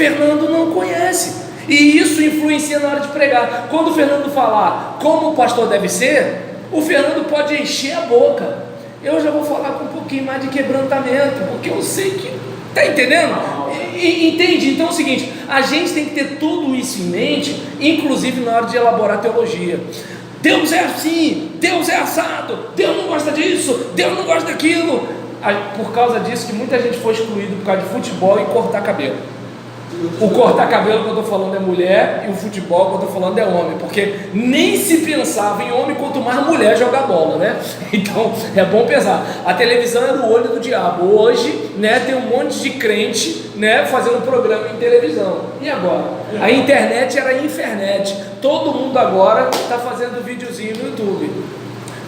Fernando não conhece, e isso influencia na hora de pregar. Quando o Fernando falar como o pastor deve ser, o Fernando pode encher a boca. Eu já vou falar com um pouquinho mais de quebrantamento, porque eu sei que, está entendendo? Entende? Então é o seguinte, a gente tem que ter tudo isso em mente, inclusive na hora de elaborar teologia. Deus é assim, Deus é assado, Deus não gosta disso, Deus não gosta daquilo. Por causa disso que muita gente foi excluída por causa de futebol e cortar cabelo. O cortar cabelo que eu estou falando é mulher, e o futebol que eu estou falando é homem, porque nem se pensava em homem, quanto mais mulher jogar bola, né? Então é bom pesar. A televisão era o olho do diabo. Hoje, né, tem um monte de crente, né, fazendo programa em televisão. E agora? A internet era a infernet. Todo mundo agora está fazendo videozinho no YouTube.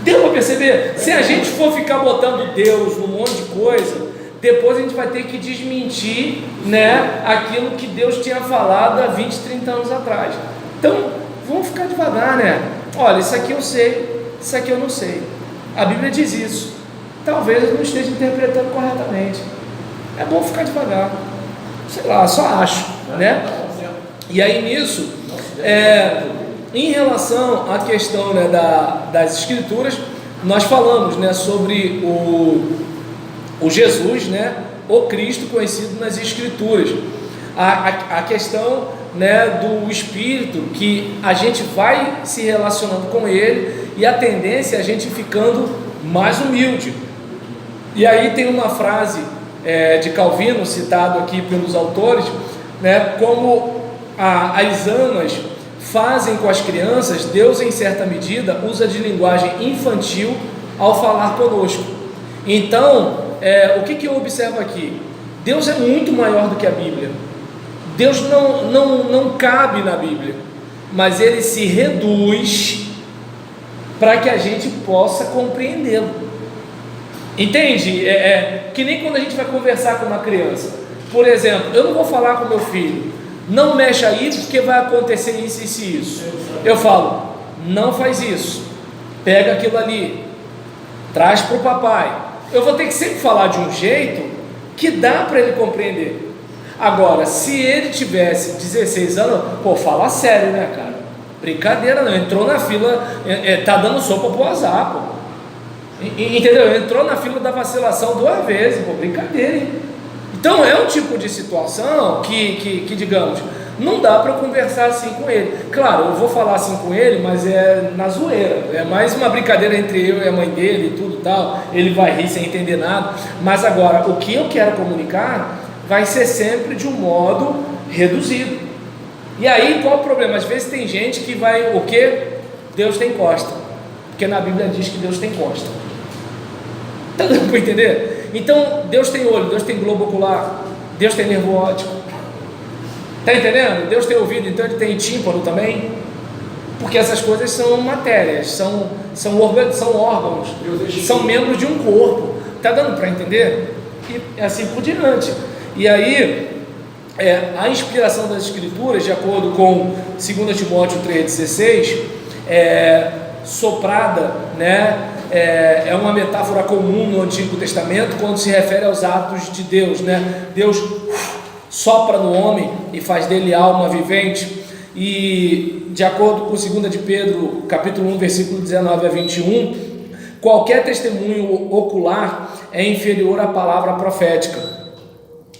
Deu para perceber? Se a gente for ficar botando Deus num monte de coisa, depois a gente vai ter que desmentir, né, aquilo que Deus tinha falado há 20, 30 anos atrás. Então, vamos ficar devagar, né? Olha, isso aqui eu sei, isso aqui eu não sei. A Bíblia diz isso. Talvez eu não esteja interpretando corretamente. É bom ficar devagar. Sei lá, só acho, né? E aí nisso, em relação à questão, né, das Escrituras, nós falamos, né, sobre o Jesus, né, o Cristo conhecido nas Escrituras, a questão, né, do Espírito, que a gente vai se relacionando com Ele, e a tendência é a gente ficando mais humilde. E aí tem uma frase de Calvino, citado aqui pelos autores, né, como as amas fazem com as crianças, Deus em certa medida usa de linguagem infantil ao falar conosco. Então, o que eu observo aqui? Deus é muito maior do que a Bíblia. Deus não cabe na Bíblia, mas Ele se reduz para que a gente possa compreendê-lo. Entende? Que nem quando a gente vai conversar com uma criança. Por exemplo, eu não vou falar com meu filho, não mexa aí porque vai acontecer isso e isso. Eu falo, não faz isso, pega aquilo ali, traz para o papai. Eu vou ter que sempre falar de um jeito que dá para ele compreender. Agora, se ele tivesse 16 anos, fala sério, né, cara? Brincadeira não, entrou na fila, tá dando sopa pro azar, pô. Entendeu? Entrou na fila da vacilação 2 vezes, brincadeira, hein? Então é um tipo de situação que digamos, não dá para conversar assim com ele. Claro, eu vou falar assim com ele, mas é na zoeira, é mais uma brincadeira entre eu e a mãe dele e tudo tal. Ele vai rir sem entender nada, mas agora o que eu quero comunicar vai ser sempre de um modo reduzido. E aí qual o problema? Às vezes tem gente que vai, o que? Deus tem costa, porque na Bíblia diz que Deus tem costa. Tá dando para entender? Então Deus tem olho, Deus tem globo ocular, Deus tem nervo óptico. Está entendendo? Deus tem ouvido, então Ele tem tímpano também, porque essas coisas são matérias, são órgãos, são membros de um corpo. Está dando para entender? E assim por diante. E aí, a inspiração das Escrituras, de acordo com 2 Timóteo 3,16, soprada, né? É uma metáfora comum no Antigo Testamento quando se refere aos atos de Deus, né? Deus sopra no homem e faz dele alma vivente. E de acordo com 2 de Pedro, capítulo 1, versículo 19 a 21, qualquer testemunho ocular é inferior à palavra profética.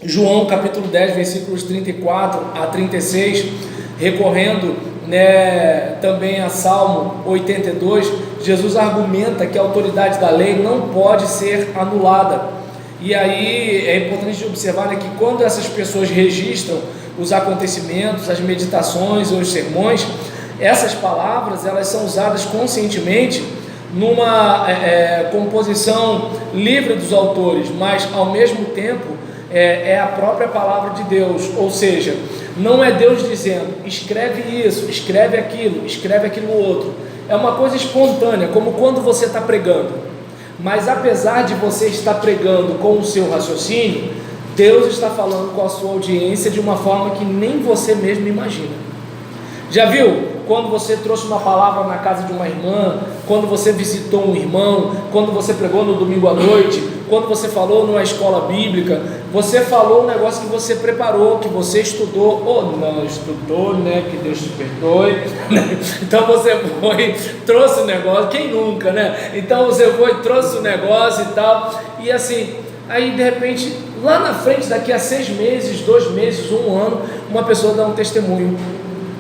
João capítulo 10, versículos 34 a 36, recorrendo, né, também a Salmo 82, Jesus argumenta que a autoridade da lei não pode ser anulada. E aí é importante observar, né, que quando essas pessoas registram os acontecimentos, as meditações ou os sermões, essas palavras elas são usadas conscientemente numa composição livre dos autores, mas ao mesmo tempo é a própria palavra de Deus. Ou seja, não é Deus dizendo escreve isso, escreve aquilo outro. É uma coisa espontânea, como quando você está pregando. Mas apesar de você estar pregando com o seu raciocínio, Deus está falando com a sua audiência de uma forma que nem você mesmo imagina. Já viu? Quando você trouxe uma palavra na casa de uma irmã, quando você visitou um irmão, quando você pregou no domingo à noite, quando você falou numa escola bíblica, você falou um negócio que você preparou, que você estudou, ou não estudou, né? Que Deus te perdoe. Então você foi, trouxe o negócio, quem nunca, né? Então você foi, trouxe o negócio e tal, e assim, aí de repente, lá na frente, daqui a 6 meses, 2 meses, 1 ano, uma pessoa dá um testemunho.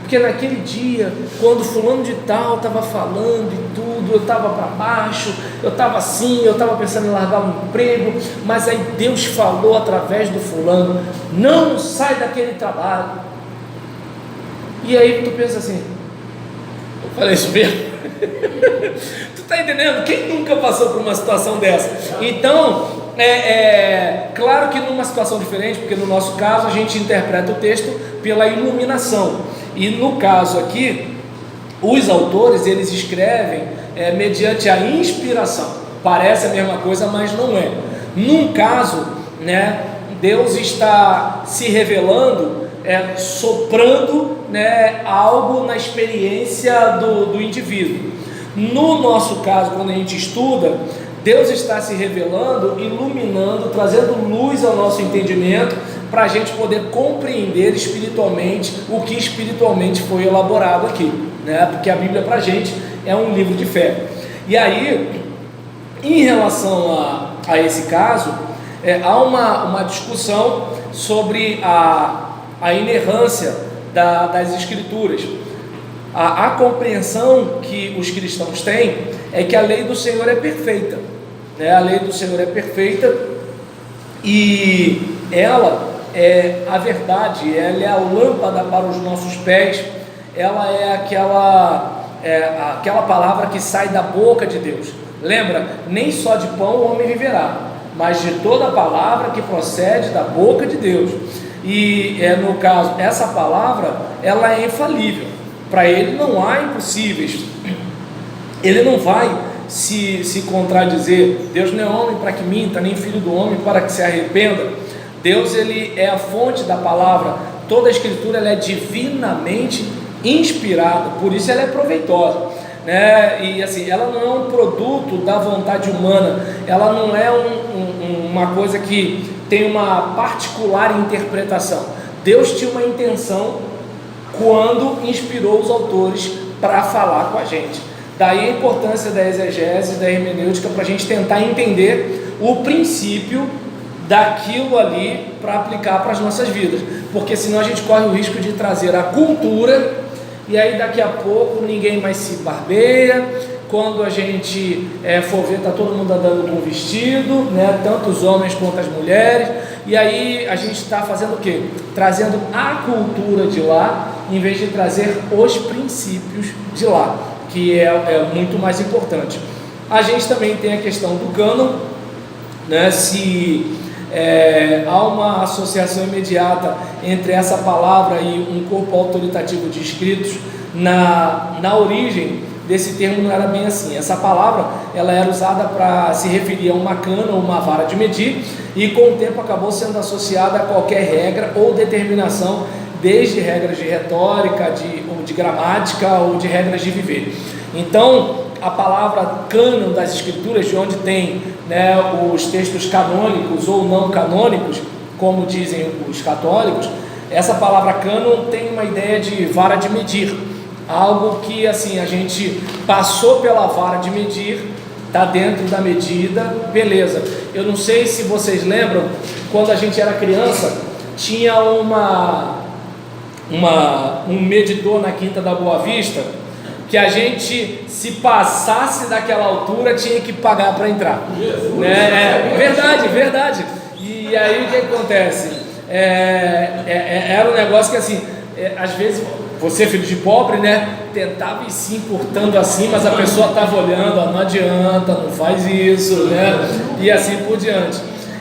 Porque naquele dia, quando fulano de tal estava falando e tudo, eu estava para baixo, eu estava assim, eu estava pensando em largar o emprego, mas aí Deus falou através do fulano, não sai daquele trabalho. E aí tu pensa assim, eu falei isso mesmo? Tu está entendendo? Quem nunca passou por uma situação dessa? Então, claro que numa situação diferente, porque no nosso caso a gente interpreta o texto pela iluminação. E no caso aqui, os autores, eles escrevem mediante a inspiração. Parece a mesma coisa, mas não é. Num caso, né, Deus está se revelando, soprando, né, algo na experiência do indivíduo. No nosso caso, quando a gente estuda, Deus está se revelando, iluminando, trazendo luz ao nosso entendimento, para a gente poder compreender espiritualmente o que espiritualmente foi elaborado aqui, né? Porque a Bíblia para a gente é um livro de fé. E aí, em relação a esse caso, há uma discussão sobre a inerrância das Escrituras. A compreensão que os cristãos têm é que a lei do Senhor é perfeita, né? A lei do Senhor é perfeita e ela é a verdade, ela é a lâmpada para os nossos pés, ela é aquela palavra que sai da boca de Deus. Lembra? Nem só de pão o homem viverá, mas de toda palavra que procede da boca de Deus. E no caso, essa palavra, ela é infalível. Para ele não há impossíveis. Ele não vai se contradizer. Deus não é homem para que minta, nem filho do homem para que se arrependa. Deus, ele é a fonte da palavra. Toda a escritura, ela é divinamente inspirada, por isso ela é proveitosa, né? E assim, ela não é um produto da vontade humana, ela não é uma coisa que tem uma particular interpretação. Deus tinha uma intenção quando inspirou os autores para falar com a gente. Daí a importância da exegese, da hermenêutica, para a gente tentar entender o princípio daquilo ali para aplicar para as nossas vidas, porque senão a gente corre o risco de trazer a cultura, e aí daqui a pouco ninguém mais se barbeia. Quando a gente for ver, está todo mundo andando com vestido, né? Tanto os homens quanto as mulheres, e aí a gente está fazendo o quê? Trazendo a cultura de lá, em vez de trazer os princípios de lá, que é muito mais importante. A gente também tem a questão do cânon, né? Se há uma associação imediata entre essa palavra e um corpo autoritativo de escritos. Na origem desse termo não era bem assim. Essa palavra, ela era usada para se referir a uma cana ou uma vara de medir, e com o tempo acabou sendo associada a qualquer regra ou determinação, desde regras de retórica, ou de gramática, ou de regras de viver. Então, a palavra cânon das escrituras, de onde tem, né, os textos canônicos ou não canônicos, como dizem os católicos, essa palavra cânon tem uma ideia de vara de medir, algo que assim, a gente passou pela vara de medir, está dentro da medida, beleza. Eu não sei se vocês lembram, quando a gente era criança, tinha um medidor na Quinta da Boa Vista, que a gente, se passasse daquela altura, tinha que pagar para entrar. Verdade. E aí o que acontece? Era um negócio que assim, às vezes, você filho de pobre, né, tentava ir se importando assim, mas a pessoa estava olhando, não adianta, não faz isso, né, e assim por diante.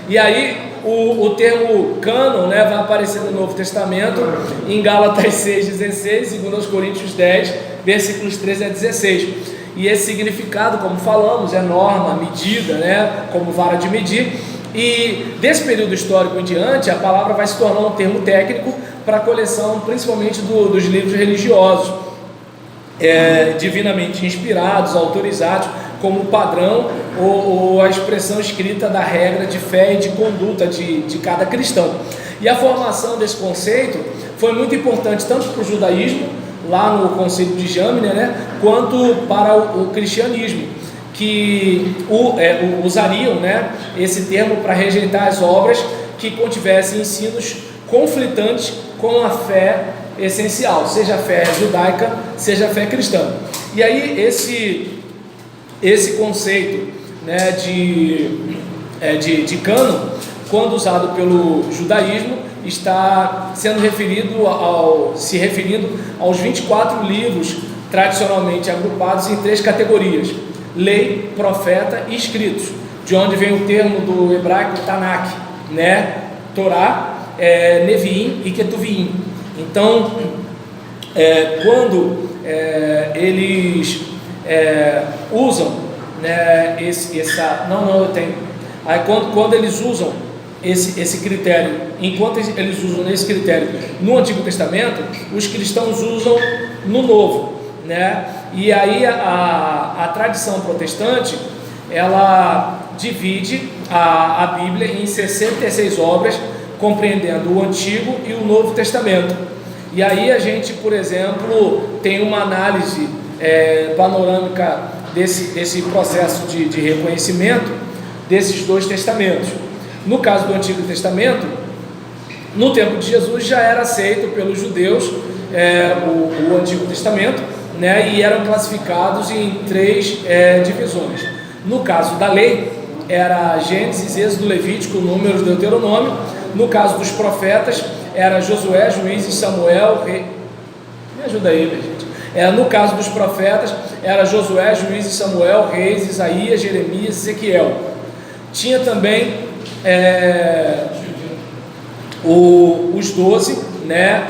E aí o termo cânon, né, vai aparecer no Novo Testamento, em Gálatas 6,16, 2 Coríntios 10, versículos 13 a 16. E esse significado, como falamos, é norma, medida, né, como vara de medir. E desse período histórico em diante, a palavra vai se tornar um termo técnico para a coleção, principalmente dos livros religiosos. divinamente inspirados, autorizados, como padrão ou a expressão escrita da regra de fé e de conduta de cada cristão. E a formação desse conceito foi muito importante tanto para o judaísmo, lá no Concílio de Jâmine, né, quanto para o cristianismo, que usariam, né, esse termo para rejeitar as obras que contivessem ensinos conflitantes com a fé essencial, seja a fé judaica, seja a fé cristã. E aí esse conceito, né, de cânon, quando usado pelo judaísmo, está sendo se referindo aos 24 livros tradicionalmente agrupados em 3 categorias: lei, profeta e escritos, de onde vem o termo do hebraico Tanakh, né? Torá, Neviim e Ketuvim. Então, quando eles usam, né, quando eles usam esse critério, enquanto eles usam esse critério no Antigo Testamento, os cristãos usam no Novo, né? E aí a tradição protestante, ela divide a Bíblia em 66 obras, compreendendo o Antigo e o Novo Testamento. E aí a gente, por exemplo, tem uma análise panorâmica desse processo de reconhecimento desses 2 testamentos. No caso do Antigo Testamento, no tempo de Jesus já era aceito pelos judeus o Antigo Testamento, né, e eram classificados em 3 divisões. No caso da lei, era Gênesis, Êxodo, Levítico, Números, Deuteronômio. No caso dos profetas, era Josué, Juízes, Samuel, Me ajuda aí, minha gente. No caso dos profetas, era Josué, Juízes, Samuel, Reis, Isaías, Jeremias, Ezequiel. Tinha também os 12, né,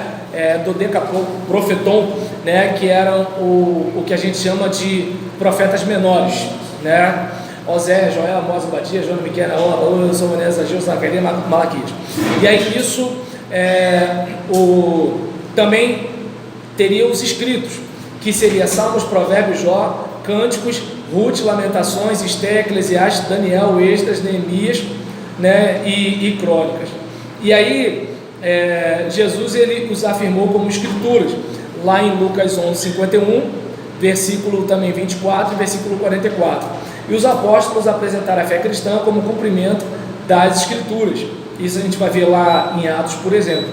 Dodecaprofeton, né, que eram o que a gente chama de profetas menores, né? Oséias, Joel, Amós, Obadias, João, Miqueias, Naum, Abaú, Sofonés, Ageu, Zacarias, Malaquias. E aí isso também teria os escritos, que seria Salmos, Provérbios, Jó, Cânticos, Ruth, Lamentações, Esté, Eclesiastes, Daniel, Esdras, Neemias, né, e Crônicas. E aí Jesus ele os afirmou como escrituras, lá em Lucas 11:51, versículo também 24 e versículo 44. E os apóstolos apresentaram a fé cristã como cumprimento das escrituras. Isso a gente vai ver lá em Atos, por exemplo,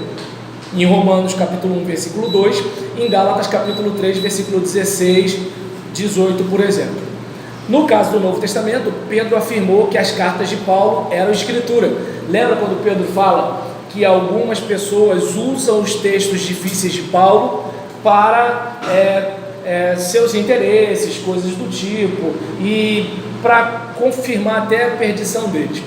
em Romanos capítulo 1, versículo 2, em Gálatas capítulo 3, versículo 16, 18, por exemplo. No caso do Novo Testamento, Pedro afirmou que as cartas de Paulo eram escritura. Lembra quando Pedro fala que algumas pessoas usam os textos difíceis de Paulo para seus interesses, coisas do tipo, e para confirmar até a perdição deles.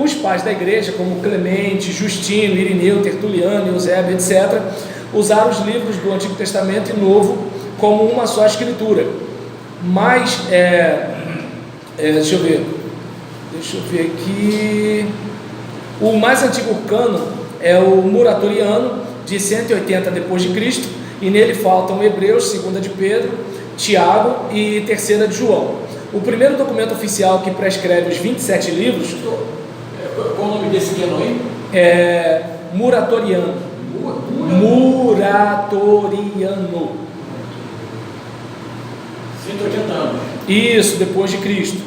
Os pais da igreja, como Clemente, Justino, Irineu, Tertuliano, Eusébio, etc., usaram os livros do Antigo Testamento e Novo como uma só escritura. Mas, deixa eu ver aqui, o mais antigo cânon é o Muratoriano, de 180 depois de Cristo, e nele faltam Hebreus, 2 de Pedro, Tiago e 3 de João. O primeiro documento oficial que prescreve os 27 livros... Qual o nome desse cânon aí? Muratoriano. Muratoriano. 180 anos. Isso, depois de Cristo.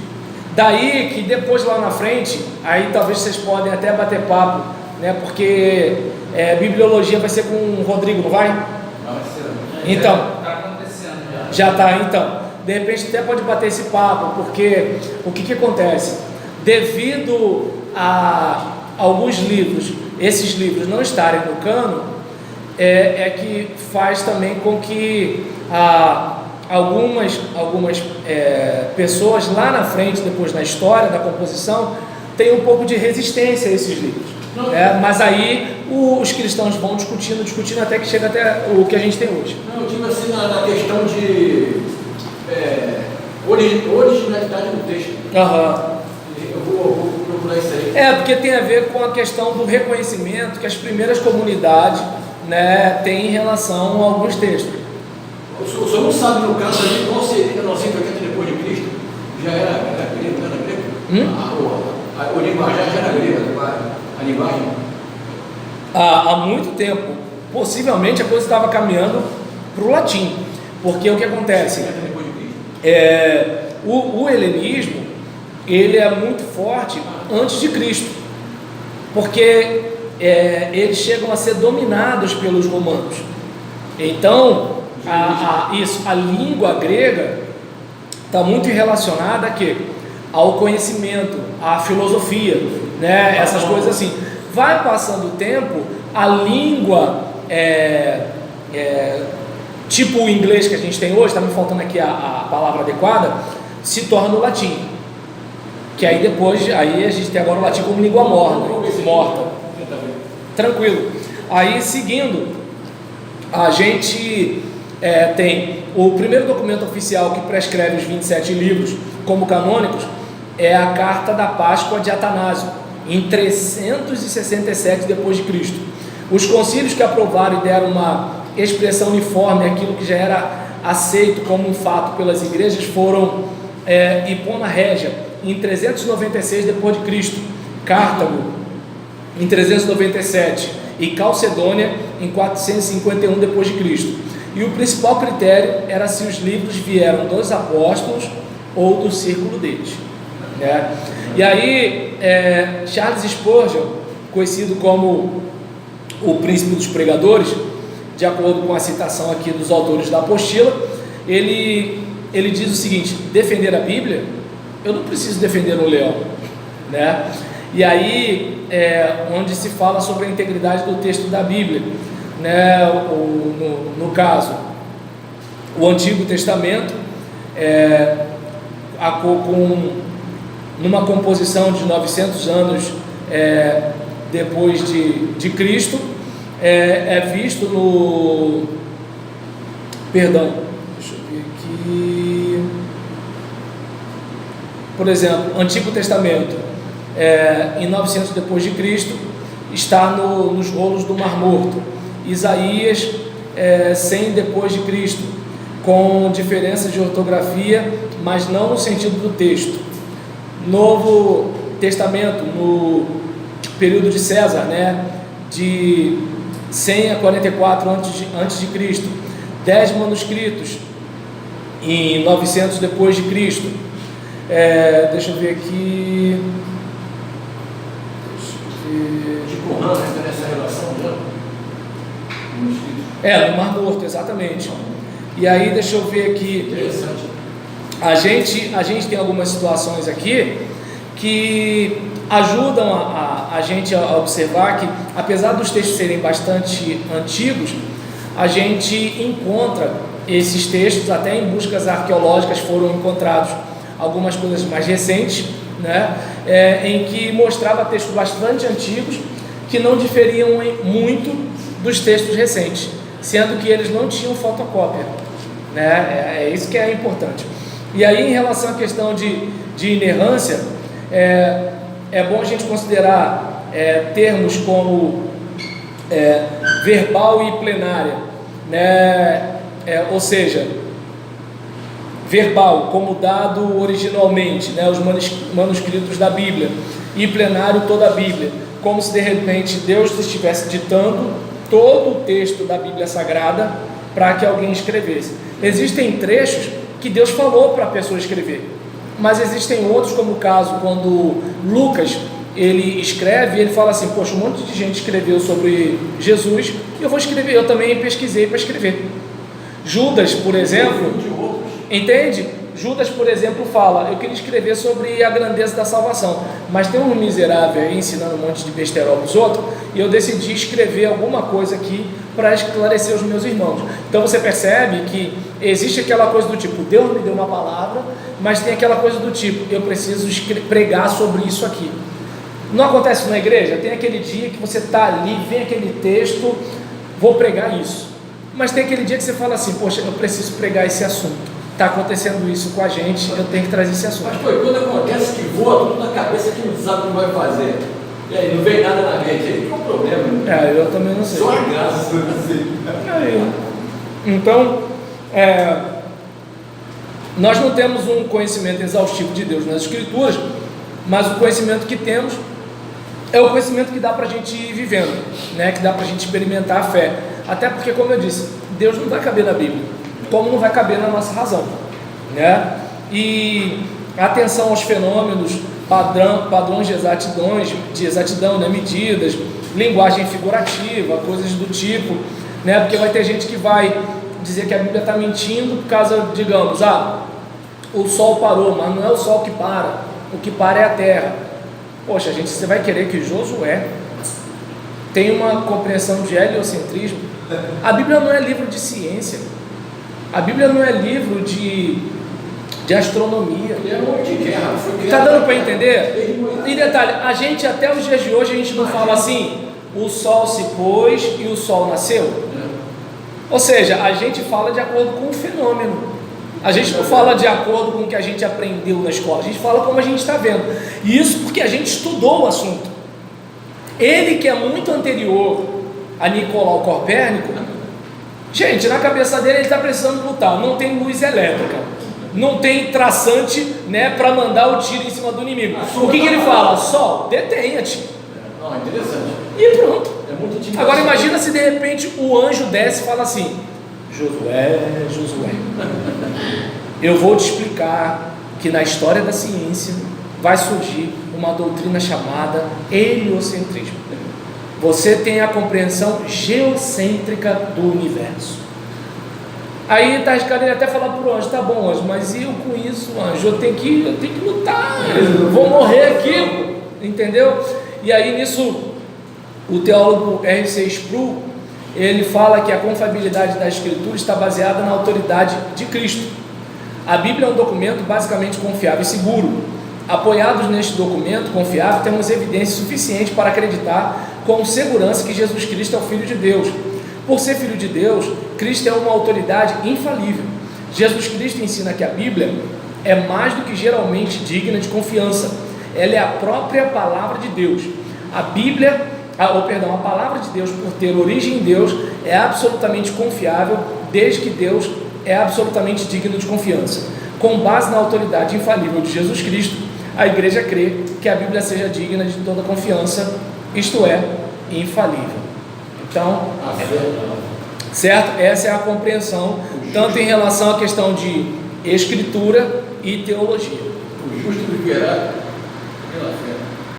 Daí que depois lá na frente, aí talvez vocês podem até bater papo, né? Porque bibliologia vai ser com o Rodrigo, não vai? Não, vai ser. Então, está acontecendo já está, então. De repente até pode bater esse papo, porque o que acontece? Devido a alguns livros, esses livros não estarem no cânon, que faz também com que algumas pessoas lá na frente, depois na história da composição, tenham um pouco de resistência a esses livros. Mas aí os cristãos vão discutindo até que chega até o que a gente tem hoje. Não, eu digo assim na questão de originalidade do texto. Uhum. Eu vou procurar isso aí. Porque tem a ver com a questão do reconhecimento que as primeiras comunidades, né, têm em relação a alguns textos. O senhor não sabe, no caso ali, qual seria 980 depois de Cristo? Já era grego, não era grego? O linguajar já era grego, a linguagem? Há muito tempo, possivelmente a coisa estava caminhando para o latim, porque o que acontece? O helenismo, ele é muito forte antes de Cristo, porque eles chegam a ser dominados pelos romanos. Então, a língua grega está muito relacionada ao conhecimento, à filosofia, né? Essas coisas assim. Vai passando o tempo, a língua, tipo o inglês que a gente tem hoje, está me faltando aqui a palavra adequada, se torna o latim. Que aí depois, a gente tem agora o latim como língua morta. Tranquilo. Aí seguindo, a gente tem o primeiro documento oficial que prescreve os 27 livros como canônicos, é a Carta da Páscoa de Atanásio, em 367 depois de Cristo. Os concílios que aprovaram e deram uma expressão uniforme àquilo que já era aceito como um fato pelas igrejas foram Hipona Régia, em 396 depois de Cristo, Cartago em 397 e Calcedônia em 451 depois de Cristo. E o principal critério era se os livros vieram dos apóstolos ou do círculo deles, né? E aí Charles Spurgeon, conhecido como o príncipe dos pregadores, de acordo com a citação aqui dos autores da apostila, ele diz o seguinte: defender a Bíblia, eu não preciso defender um leão, né? E aí onde se fala sobre a integridade do texto da Bíblia, né? No caso, o Antigo Testamento, numa composição de 900 anos depois de Cristo, visto no... Perdão, deixa eu ver aqui. Por exemplo, Antigo Testamento, em 900 depois de Cristo, está nos rolos do Mar Morto. Isaías, 100 depois de Cristo, com diferenças de ortografia, mas não no sentido do texto. Novo Testamento, no período de César, né, de 100 a 44 antes de Cristo, 10 manuscritos em 900 depois de Cristo. Deixa eu ver aqui. De Corã, nessa relação dela? No Mar Morto, exatamente. E aí, deixa eu ver aqui. Interessante. A gente tem algumas situações aqui que ajudam a gente a observar que, apesar dos textos serem bastante antigos, a gente encontra esses textos, até em buscas arqueológicas foram encontrados algumas coisas mais recentes, né, em que mostrava textos bastante antigos que não diferiam muito dos textos recentes, sendo que eles não tinham fotocópia, né? É isso que é importante. E aí, em relação à questão de inerrância, é bom a gente considerar termos como verbal e plenária, né? Ou seja, verbal como dado originalmente, né, os manuscritos da Bíblia, e plenário toda a Bíblia, como se de repente Deus estivesse ditando todo o texto da Bíblia Sagrada para que alguém escrevesse. Existem trechos que Deus falou para a pessoa escrever, mas existem outros, como o caso quando Lucas ele escreve, ele fala assim: poxa, um monte de gente escreveu sobre Jesus, eu vou escrever, eu também pesquisei para escrever. Judas, por exemplo, entende? Judas, por exemplo, fala: eu queria escrever sobre a grandeza da salvação, mas tem um miserável aí ensinando um monte de besterol para os outros, e eu decidi escrever alguma coisa aqui para esclarecer os meus irmãos. Então você percebe que existe aquela coisa do tipo: Deus me deu uma palavra, mas tem aquela coisa do tipo: eu preciso pregar sobre isso aqui. Não acontece na igreja? Tem aquele dia que você está ali, vem aquele texto, vou pregar isso, mas tem aquele dia que você fala assim: poxa, eu preciso pregar esse assunto. Está acontecendo isso com a gente, eu tenho que trazer esse assunto. Mas foi quando acontece que voa tudo na cabeça que não sabe o que vai fazer. E aí não vem nada na mente, aí qual o problema? Eu também não sei. Só a graça. Então, nós não temos um conhecimento exaustivo de Deus nas Escrituras, mas o conhecimento que temos é o conhecimento que dá para a gente ir vivendo, né? Que dá para a gente experimentar a fé. Até porque, como eu disse, Deus não vai caber na Bíblia, como não vai caber na nossa razão, né? E atenção aos fenômenos, padrões de exatidão, né? Medidas, linguagem figurativa, coisas do tipo, né? Porque vai ter gente que vai dizer que a Bíblia está mentindo por causa, digamos, o sol parou, mas não é o sol que para, o que para é a terra. Poxa, gente, você vai querer que Josué tenha uma compreensão de heliocentrismo? A Bíblia não é livro de ciência, a Bíblia não é livro de astronomia. Ele é um monte de guerra. Está dando para entender? E detalhe, a gente até os dias de hoje, a gente não fala assim, o sol se pôs e o sol nasceu. Ou seja, a gente fala de acordo com o fenômeno. A gente não fala de acordo com o que a gente aprendeu na escola, a gente fala como a gente está vendo. E isso porque a gente estudou o assunto. Ele, que é muito anterior a Nicolau Copérnico, gente, na cabeça dele ele está precisando lutar. Não tem luz elétrica, não tem traçante, né, para mandar o tiro em cima do inimigo. O que ele fala? Sol, detenha-te. Interessante. E pronto. É muito difícil. Agora imagina se de repente o anjo desce e fala assim: Josué, eu vou te explicar que na história da ciência vai surgir uma doutrina chamada heliocentrismo. Você tem a compreensão geocêntrica do universo. Aí está arriscado ele até falar para o anjo: tá bom, anjo, mas eu com isso, anjo, eu tenho que lutar, eu vou morrer aqui, entendeu? E aí nisso o teólogo R.C. Sproul, ele fala que a confiabilidade da Escritura está baseada na autoridade de Cristo. A Bíblia é um documento basicamente confiável e seguro. Apoiados neste documento confiável, temos evidência suficiente para acreditar com segurança que Jesus Cristo é o Filho de Deus. Por ser Filho de Deus, Cristo é uma autoridade infalível. Jesus Cristo ensina que a Bíblia é mais do que geralmente digna de confiança. Ela é a própria palavra de Deus. A palavra de Deus, por ter origem em Deus, é absolutamente confiável, desde que Deus é absolutamente digno de confiança. Com base na autoridade infalível de Jesus Cristo, a igreja crê que a Bíblia seja digna de toda confiança, isto é, infalível. Então, certo? Essa é a compreensão, tanto em relação à questão de escritura e teologia. O justo viverá pela fé.